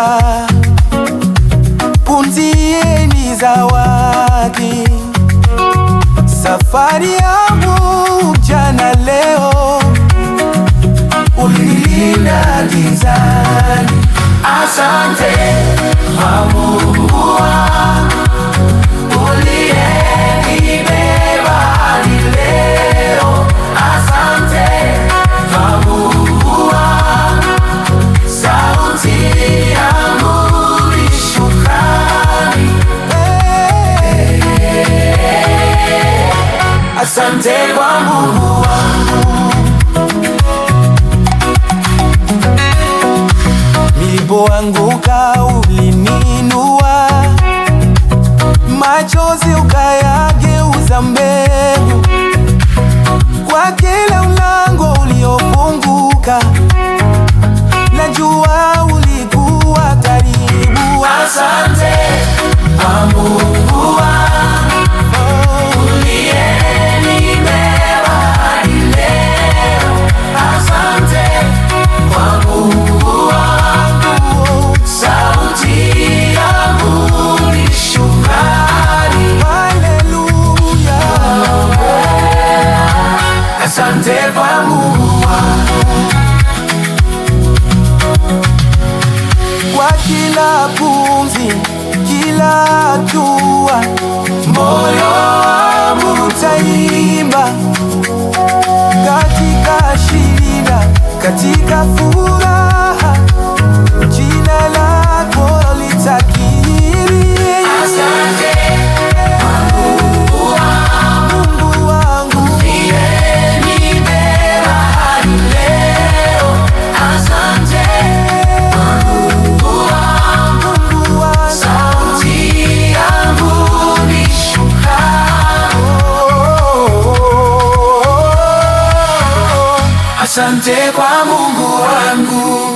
kuamka, pumzi ni zawadi. Safari yangu jana leo, ulinilinda gizani. Asante kwa Mungu wangu uliyenibeba hadi leo. Asante kwa Mungu wangu, sauti yangu ni shukrani. Asante kwa Mungu wangu. Nilipoanguka ulininua, machozi ukayageuza mbegu. Kwa kila mlango uliofunguka, najua ulikuwa karibu. Asante kwa Mungu wangu uliyenibeba hadi leo. Asante kwa Mungu wangu, sauti yangu ni shukrani. Haleluya. Asante kwa Mungu wangu, kwa kila pumzi, kila hatua, moyo wangu utaimba. Katika shida, katika furaha, jina lako litakiri. Asante kwa Mungu wangu uliyenibeba hadi leo. Asante kwa Mungu wangu, sauti yangu ni shukrani. Asante kwa Mungu wangu.